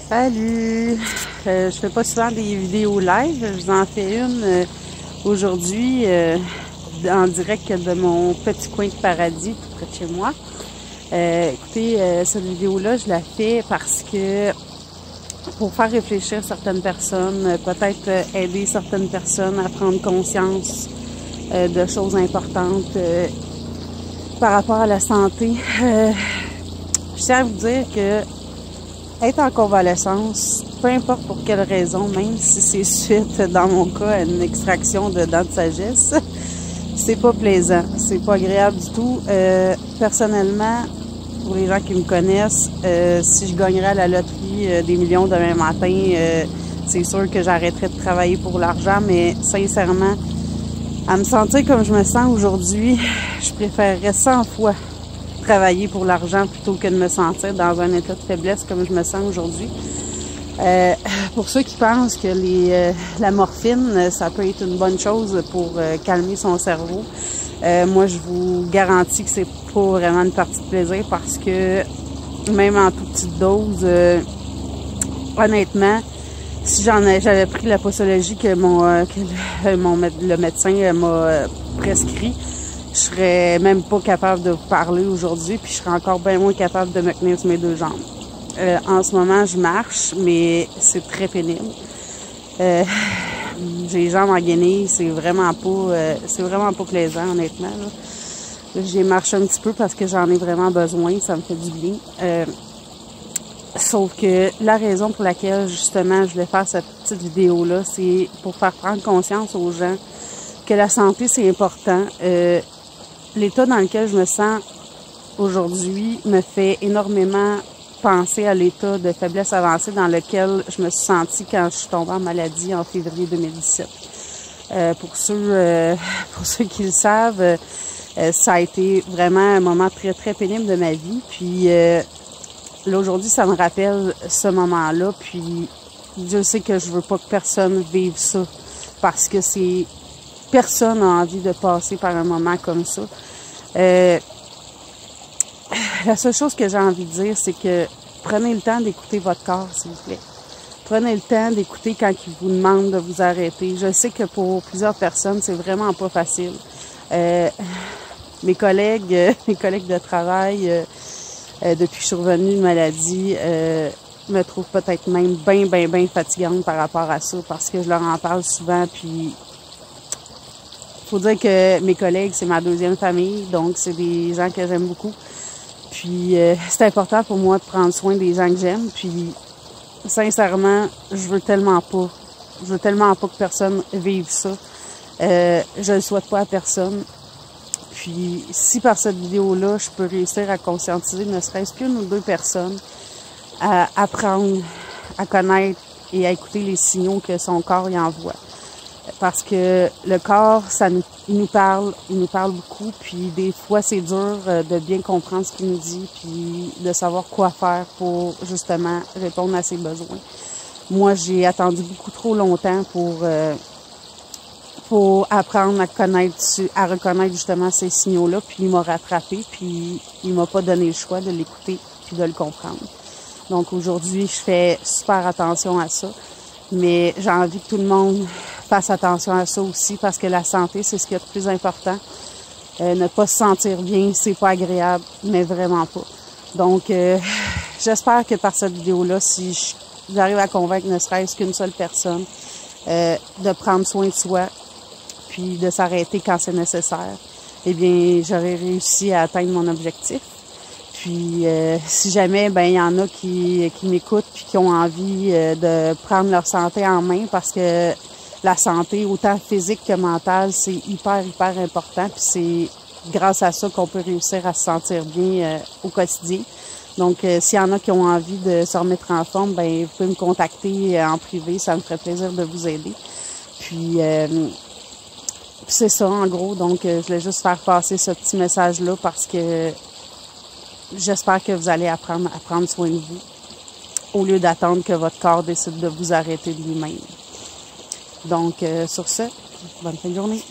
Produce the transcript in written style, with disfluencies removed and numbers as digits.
Salut! Je fais pas souvent des vidéos live. Je vous en fais une aujourd'hui en direct de mon petit coin de paradis tout près de chez moi. Écoutez, cette vidéo-là, je la fais parce que pour faire réfléchir certaines personnes, peut-être aider certaines personnes à prendre conscience de choses importantes par rapport à la santé. Je tiens à vous dire que être en convalescence, peu importe pour quelle raison, même si c'est suite, dans mon cas, à une extraction de dents de sagesse, c'est pas plaisant, c'est pas agréable du tout. Personnellement, pour les gens qui me connaissent, si je gagnerais à la loterie des millions demain matin, c'est sûr que j'arrêterais de travailler pour l'argent, mais sincèrement, à me sentir comme je me sens aujourd'hui, je préférerais 100 fois travailler pour l'argent plutôt que de me sentir dans un état de faiblesse comme je me sens aujourd'hui. Pour ceux qui pensent que la morphine, ça peut être une bonne chose pour calmer son cerveau, moi je vous garantis que c'est pas vraiment une partie de plaisir parce que même en toute petite dose, honnêtement, si j'avais pris la posologie que le médecin m'a prescrit, je serais même pas capable de vous parler aujourd'hui, puis je serais encore bien moins capable de me tenir sur mes deux jambes. En ce moment, je marche, mais c'est très pénible. J'ai les jambes en guenilles, c'est vraiment pas plaisant, honnêtement. J'ai marché un petit peu parce que j'en ai vraiment besoin, ça me fait du bien. Sauf que la raison pour laquelle, justement, je voulais faire cette petite vidéo-là, c'est pour faire prendre conscience aux gens que la santé, c'est important. L'état dans lequel je me sens aujourd'hui me fait énormément penser à l'état de faiblesse avancée dans lequel je me suis sentie quand je suis tombée en maladie en février 2017. Pour ceux qui le savent, ça a été vraiment un moment très, très pénible de ma vie. Puis là, aujourd'hui, ça me rappelle ce moment-là. Puis Dieu sait que je veux pas que personne vive ça parce que personne n'a envie de passer par un moment comme ça. La seule chose que j'ai envie de dire, c'est que prenez le temps d'écouter votre corps, s'il vous plaît. Prenez le temps d'écouter quand il vous demande de vous arrêter. Je sais que pour plusieurs personnes, c'est vraiment pas facile. Mes collègues de travail, depuis que je suis revenue de maladie, me trouvent peut-être même bien fatigante par rapport à ça, parce que je leur en parle souvent, puis faut dire que mes collègues, c'est ma deuxième famille, donc c'est des gens que j'aime beaucoup. Puis c'est important pour moi de prendre soin des gens que j'aime. Puis sincèrement, je veux tellement pas que personne vive ça. Je le souhaite pas à personne. Puis si par cette vidéo-là, je peux réussir à conscientiser ne serait-ce qu'une ou deux personnes à apprendre à connaître et à écouter les signaux que son corps y envoie. Parce que le corps, il nous parle beaucoup, puis des fois c'est dur de bien comprendre ce qu'il nous dit, puis de savoir quoi faire pour justement répondre à ses besoins. Moi, j'ai attendu beaucoup trop longtemps pour apprendre à reconnaître justement ces signaux-là, puis il m'a rattrapé, puis il m'a pas donné le choix de l'écouter puis de le comprendre. Donc aujourd'hui, je fais super attention à ça. Mais j'ai envie que tout le monde fasse attention à ça aussi parce que la santé, c'est ce qui est le plus important. Ne pas se sentir bien, c'est pas agréable, mais vraiment pas. Donc, j'espère que par cette vidéo-là, si j'arrive à convaincre ne serait-ce qu'une seule personne de prendre soin de soi puis de s'arrêter quand c'est nécessaire, eh bien, j'aurais réussi à atteindre mon objectif. Puis, si jamais, il y en a qui m'écoutent puis qui ont envie de prendre leur santé en main parce que la santé, autant physique que mentale, c'est hyper important. Puis c'est grâce à ça qu'on peut réussir à se sentir bien au quotidien. Donc, s'il y en a qui ont envie de se remettre en forme, vous pouvez me contacter en privé. Ça me ferait plaisir de vous aider. Puis c'est ça, en gros. Donc, je voulais juste faire passer ce petit message-là parce que j'espère que vous allez apprendre à prendre soin de vous au lieu d'attendre que votre corps décide de vous arrêter de lui-même. Donc, sur ce, bonne fin de journée.